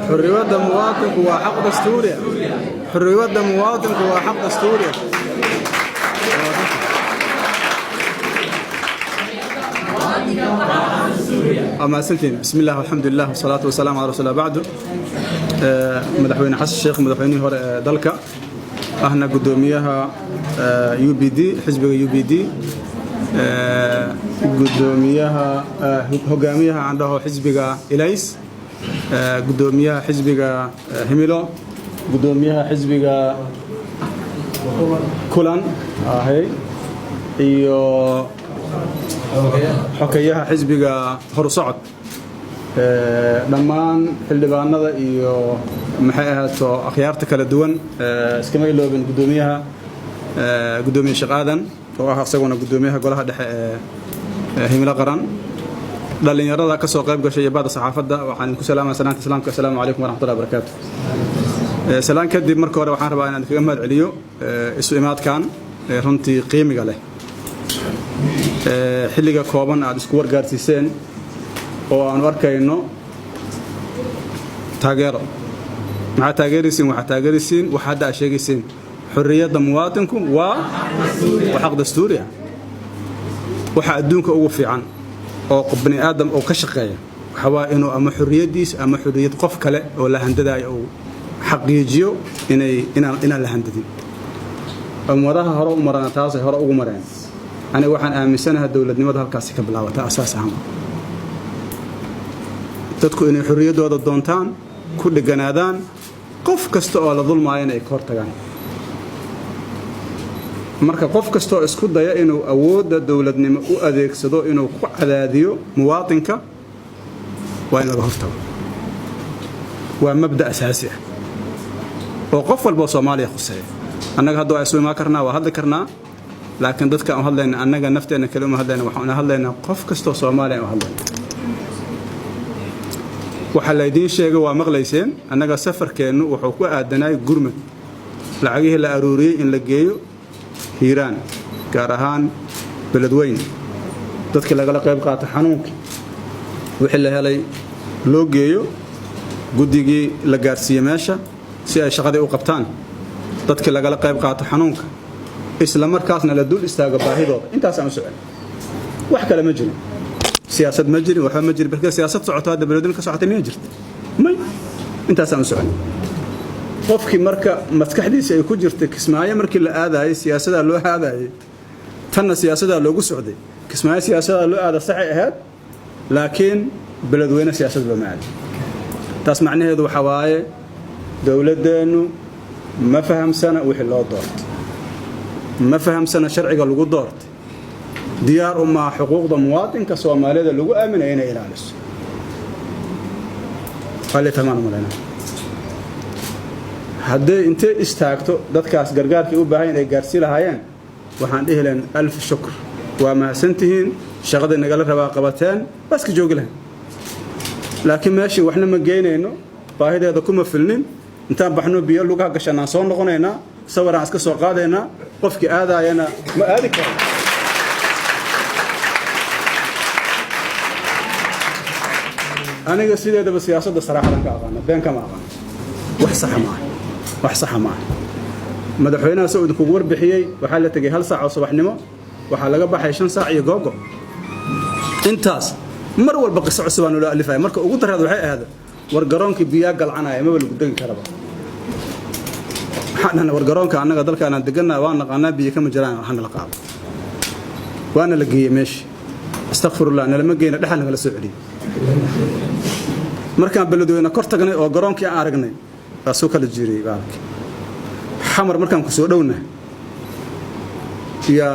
حرية المواطن هو حق دستوري. حرية المواطن هو حق دستوري. أما سنتين بسم الله والحمد لله والصلاة والسلام على رسول الله بعده. مدحوين حسن الشيخ مدحويني هو دلك احنا قدوميها UPD حزب UPD قدوميها هجاميها عنده حزب إليس قدوميها حزب هميلو قدوميها حزب كولان هاي iyo حكيها حزب هرصعد dhammaan xildhibaanada iyo maxay ahaato akhyaarta kala duwan iskama iloobin gudoomiye shaqadan oo ah asaguna gudoomiyaha golaha dhexe ee himilo qaran dhalinyarada ka soo qayb gashay baada saxaafadda waxaan ku salaamayaa salaanta islaamka assalaamu alaykum wa rahmatullahi wa barakaatuh salaan kadib marka hore waxaan rabaa inaan kaga mahad celiyo isu imaadkan runtii qiimiga leh xilliga kooban aad isku wargaarsiiseen oo aan arkayno taageero ma taageerisiin waxa taageerisiin waxa hadda sheegaysiin xurriyadda muwaadinku waa xaq dastuuri ah waxa adduunka ugu fiican oo bani aadam oo ka shaqeeya waxa waa inuu ama xurriyadiis ama xurriyad qof kale oo la handadayo oo xaqiijiyo inaan la handadin umadaha hore u marana taas ay hore ugu mareen aniga waxaan aaminsanahay dawladnimada halkaas ka bilaawata asaas ahaan dadku inay xurriyadooda doontaan ku dhiganaadaan qof kasta oo la dulmaayana ay ka hortagaan marka qof kasta oo isku daya inuu awoodda dawladnimo u adeegsado inuu ku cadaadiyo muwaadinka waa in laga hortago waa mabda asaasi ah oo qof walba Soomaaliya khuseeyo annaga hadda ay soo imaan karnaa waa hadli karnaa laakiin dadka aan hadlayna annaga nafteena kale uma hadlayna waxaan hadlaynaa qof kasta oo Soomaaliya oo hadlayna waxa la idin sheegay waa maqlayseen annaga safarkeenu wuxuu ku aadanay gurmad lacagihii la aruuriyay in la geeyo Hiiraan gaar ahaan beledweyne dadka laga qayb qaatay xanuunka wixii la helay loo geeyo guddigii la gaarsiiyay meesha si ay shaqada u qabtaan dadka laga qayb qaatay xanuunka isla markaasna la dul istaago baahidooda intaas aan socon wax kale ma jiro سياسات مجري وحنا مجري بس سياسات صعوتها هذا بلدنا كصعوتها ما جرت ما أنت سام سؤال قفك مركا مسكحدي سيكون جرتك اسمعي مركي هذا هي سياسة اللو هذا هي تنا سياسة اللو سعودي اسمعي سياسة اللو هذا صحيح هذا لكن بلد وين سياسة بمعنى تسمعني هذا حواي دولة دينو ما فهم سنة وحلا دارت ما فهم سنة شرعي قالوا دارت ديار مع حقوق المواطن كصوماليدا لو امن هنا الى الس قال تمام مولانا hadday intee istaagto dadkaas gargaarkii u baahan inay gaarsi lahaayeen waxaan dhihileen alf shukr waa mahadsantihiin shaqada naga la rabaa qabateen bas ka joogi lahayn laakiin meeshii waxna ma geynayno baahideeda kuma filnin intaan baxno biyo lugaha gashanaan soo noqonaynaa sawiraan iska soo qaadaynaa qofkii aadayana ma aadi karo aniga sideedaba siyaasadda saraaxadan ka aqaan been kama aqaan wax sax ma madaxweynaha Sacuudi ku warbixiyay waxa la tagay hal saac oo subaxnimo waxa laga baxay 5 saac iyo googo intaas mar walba qiso cusub aan loo alifay marka ugu darada waxay ahayd war garoonka biya galcanaya ma lagu dagi karaba waxaan war garoonka annaga dalkaana deganaa waan naqaanaa biyo kama jiraan waxaan la qaado waana la geeyay meesh astaghfirullah ana lama geeyna dhaxal naga la soo celiyay markaan beledweyne kor tagnay oo garoonkii aan aragnay taasoo kala jiray baalki xamar markaan ku soo dhowna ya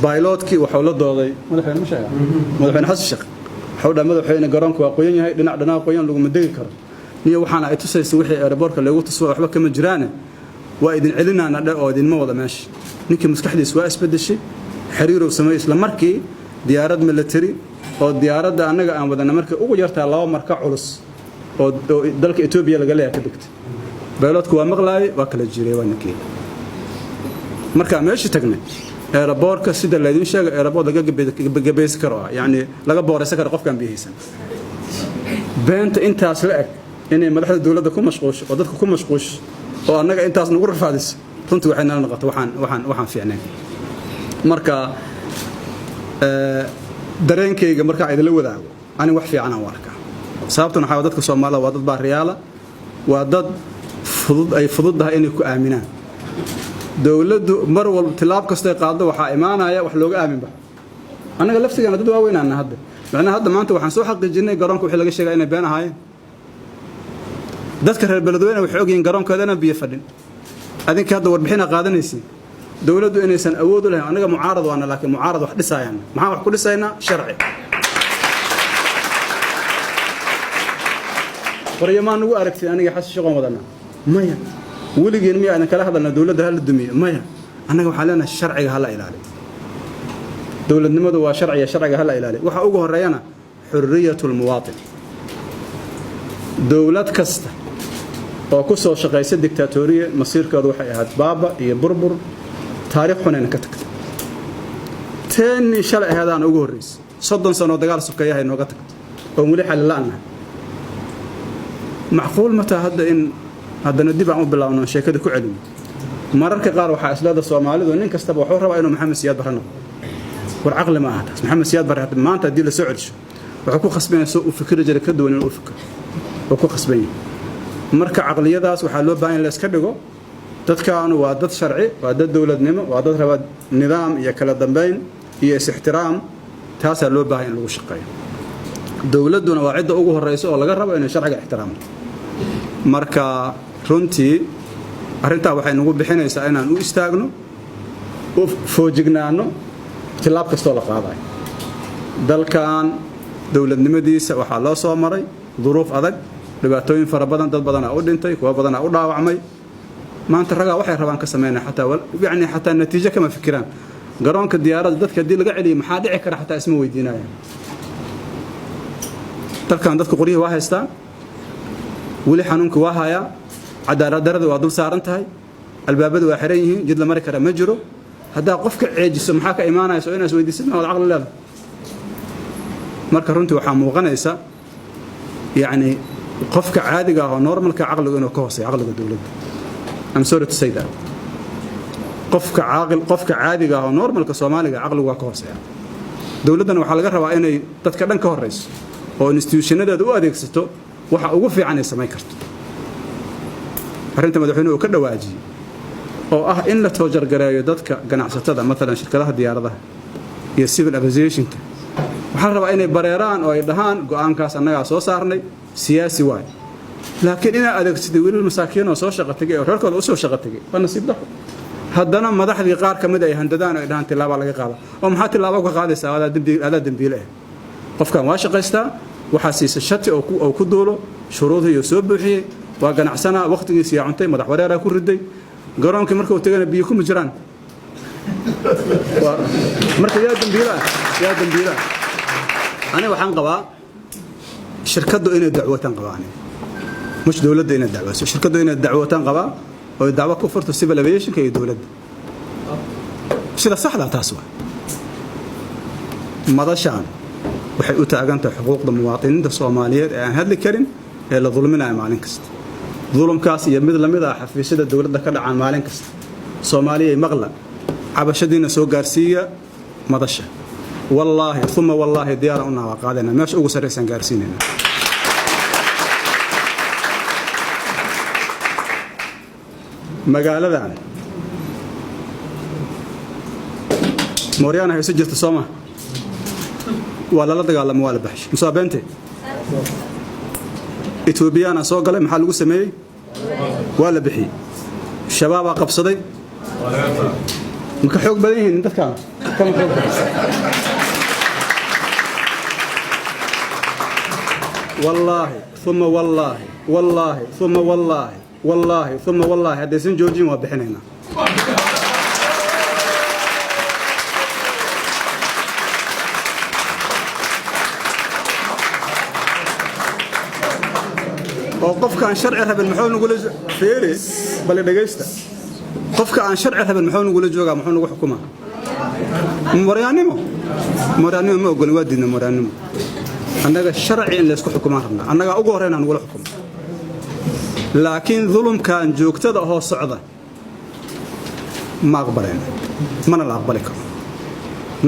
بايلوتكي وحول الدوضي مدحين مش هيا مدحين حس الشق حول مدحين قرانك وقويين هاي دنا قويين لو مدقي كر نية وحنا أتوسيس وحي أربورك اللي قلت سوا وحبك مجرانة وإذن علنا أنا أو إذن ما وضع ماشي نيك مسكحدي سواء أسبد الشيء حرير وسمايس لمركي ديارات ملتري أو ديارات ده أنا قام بدنا مركي أو جرت الله مركع علص أو دلك إثيوبيا اللي قال لي كدكت بايلوتك ومغلاي وكل الجري وينكي مركع ماشي تقني أربورك سيد الذين شاق أربور دقيق بجبيس كروا يعني لقى بورس كر قف كان بيهيسن beenta intaas la eg inay madaxda dawladda ku mashquusho oo dadka ku mashquusho oo annaga intaas nagu rafaadis runtii waxay nala noqoto waxaan fiicnayn marka dareenkayga marka idin la wadaago ani wax fiican aan arkaa sababtuna waxa dadka Soomaalida waa dad baariyaala waa dad fudud ay fududahay inay ku aaminaan dawladdu mar walba tilaab kasta ay qaado waxa imaanaya wax looga aamin ba anaga laftigeena dad waaweynana hadda macna hadda maanta waxaan soo xaqiijinay garoonka wixii laga sheegay inay been ahaayeen dadka reer beledweyne waxay ogyihiin garoonkoodana biyo fadhin adinka hadda warbixina qaadanaysiin dawladdu inaysan awood u lahayn anaga mucaarad waana laakiin mucaarad wax dhisayaan maxaa wax ku dhisaynaa sharci qoryamaan ugu aragtay aniga xas shaqo wadana maya waligeena miya aan kala hadalna dawladda hal dumiyo maya anaga waxa leenahay sharciga hala ilaaliyo dawladnimadu waa sharciga hala ilaaliyo waxa ugu horeeyana xurriyatul muwaatin dawlad kasta oo ku soo shaqeysa dictatoriye masiirkoodu waxay ahayd baaba iyo burbur taariikh xunayna ka tagtay teeni shalay ahaadaan ugu horeysay 30 sano dagaal sukayahay nooga tagtay oo wali xal la'aana macquul mata hadda in haddana dib aan u bilaawno sheekada ku celin mararka qaar waxa islaada Soomaalidu nin kastaba wuxuu rabaa inuu Maxamed Siyaad barano war aqli ma aha Maxamed Siyaad bar maanta hadii la soo celiso wuxuu ku khasbanaysaa uu fikir jira ka duwan inuu fikir oo ku khasban marka aqliyadaas waxa loo baahan in la iska dhigo dadkaanu waa dad sharci waa dad dawladnimo waa dad raba nidaam iyo kala dambeyn iyo is-ixtiraam taas loo baahan in lagu shaqeeyo dawladuna waa cid ugu horeysa oo laga rabo inay sharciga ixtiraamto marka runtii arinta waxay nagu bixinaysaa inaan u istaagno oo foojignaano tilaab kasta la qaaday dalkan dawladnimadiisa waxa loo soo maray duruuf adag dhibaatooyin fara badan dad badan oo dhintay kuwa badan oo dhaawacmay maanta raga waxay rabaan ka sameeyaan xataa natiijo kama fikiraan garoonka diyaaradda dadka hadii laga celiyo maxaa dhici kara xataa isma weydiinayaan dalkan dadku qoriyay waa haystaa wali xanuunka waa haya cadaalad darada waa dul saaran tahay albaabadu waa xiran yihiin jid la mari kara ma jiro hadaa qofka ceejiso maxaa ka imaanayso inaas weydiisid ma aqal leedahay marka runtii waxa muuqanaysa yani qofka caadiga ah oo normalka aqliga inuu ka hooseeyo aqliga dawladda I'm sorry to say that qofka caadiga ah oo normalka Soomaaliga aqliga waa ka hooseeya dawladdan waxa laga rabaa inay dadka dhan ka horeyso oo institutionadeedu u adeegsato waxa ugu fiican ay sameey karto arinta madaxweynuhu ka dhawaajiyay oo ah in la toojar gareeyo dadka ganacsatada mesela shirkadaha diyaaradaha iyo civil aviation waxa rabaa inay bareeraan oo ay dhahaan go'aankaas annaga soo saarnay siyaasi waay laakiin ina adeegsaday wiilal masaakiin oo soo shaqo tagay oo reerkooda u soo shaqo tagay waa nasiib darro haddana madaxdii qaar kamid ay handadaan oo dhahaan tilaabo laga qaado oo maxaa tilaabo ka qaadaysaa adaa dambiile qofkan waa shaqaystaa waxa siisa shati oo ku duulo shuruudaha iyo soo buuxiyay waa ganacsana waqtigiisa yaa cuntay madax wareera ku riday garoonka markuu tagana biyo kuma jiraan marka yaa dambiila أنا وحن قبا شركة إنها دعوتان قباني مش دولة إنها دعوة شركة إنها دعوتان قبا والدعوة كفرت السيفل أفيشن كي دولة شيء صح لا تسوى ماذا شان وحي أتاجنت حقوق المواطنين الصوماليين يعني هذا الكريم اللي ظلمنا مالين كست ظلم كاسي يمد لمدا حفيسة الدولة ذكر عن مالين كست صومالية مغلى عبشدين سوق قارسية ماذا شان والله ثم والله ديارنا وقادنا ماش ugu sareysan gaarsiinayna magaaladan Mooriyaana ay soo jirto Soomaa wala la dagaalamo wala baxsh musaabante Ethiopiana soo galay maxaa lagu sameeyay wala bixi shabaab qabsaday marka xoog badan yihiin dadkan kama xoog والله ثم والله والله ثم والله والله ثم والله هذا سن جورجين وبحنينا وقف كان شرعي رب المحول نقول فيري بل دغيستا قف كان شرعي رب المحول نقول جوغا محول نقول حكومه مريانيمو ما اقول وادينا مريانيمو annaga sharci in la isku xukumaan rabnaa annaga ugu horreyn aan wala xukumo laakiin dhulumkan joogtada oo socda ma aqbaleen mana la aqbali karo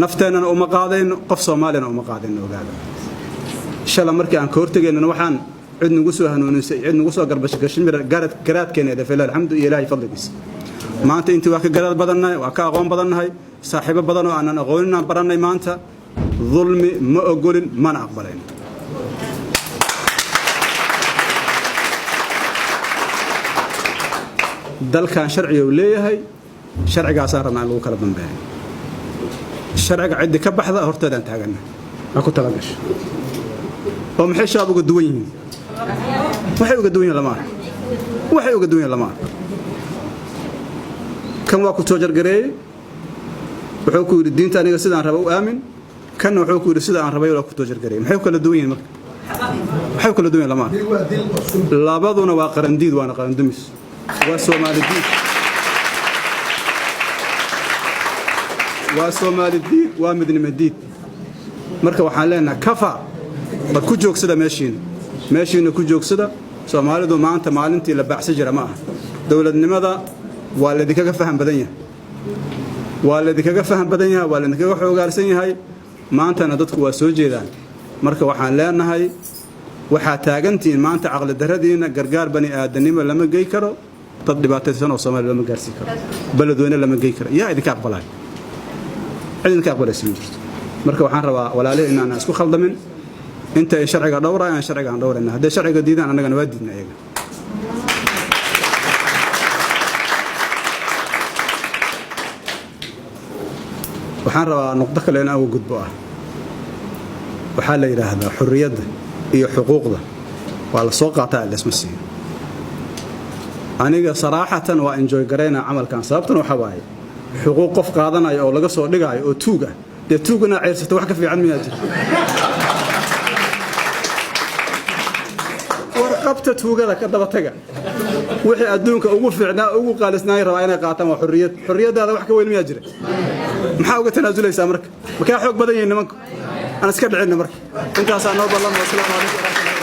nafteenana uma qaadayno qof Soomaalina uma qaadayno ogaada shala markii aan ka hortageenna waxaan cid nagu soo hanuunisay cid nagu soo garbashay gashmir garaadkeena ilaahay ilaahay fadligiisa maanta intii waa ka garaad badannahay waa ka aqoon badannahay saaxiibo badan oo aanan aqoonin baranay maanta dhulmi ma ogolin mana aqbaleen dalkan sharci uu leeyahay sharcigaas aan lagu kala dambeeyay sharciga cid ka baxda horteedaan taagana waa ku talagasho oo maxay shaab uga duwan yihiin waxay uga duwan yihiin lama kan waa ku soo jargareeyay wuxuu ku yiri diinta aniga sidaan rabo u aamin kan wuxuu ku yiri sida aan rabay ku soo jargareeyay maxay kala duwan yihiin marka waxay kala duwan yihiin lama labaduna waa qarandiid waana qarandumis waa Soomaalidiid waa midnimadiid marka waxaan leenahay kafa bad ku joogsada meeshiina ku joogsada Soomaalidu maanta maalintii la baaxsi jira ma aha dawladnimada waa la idinkaga faham badan yahay waa la idinkaga xoogaarsan yahay maantana dadku waa soo jeedaan marka waxaan leenahay waxa taagantiin maanta aqli daradiina gargaar bani aadanimo lama geey karo dad dhibaataysan oo Soomaaliya lama gaarsiin karo baladweyne lama geey karo yaa idinka aqbalay marka waxaan rabaa walaalahay inaan isku khaldamin inta ay sharciga dhowrayaan sharciga aan dhowrayna haddii sharciga diidaan anagana waa diidna iyaga waxaan rabaa nuqdo kale in aan uga gudbo waxaa la yiraahdaa xurriyadda iyo xuquuqda waa la soo qaataa isma siiyo aniga saraahatan waa enjoy gareena amalkan sababtuna waxa waaye xuquuq qof qaadanayo oo laga soo dhigayo oo tuuga de tuugana ceyrsato wax ka fiican miyaa jira warqabta tuugada ka daba taga wixii adduunka ugu fiicnaa ugu qaalisnaa rabaa inay qaataan waa xurriyadaada wax ka weyn miyaa jira maxaa uga tanaazulaysaa marka xoog badan yihiin nimanku aan iska dhicin marka intaas aan noo ballan wasalaam alaykum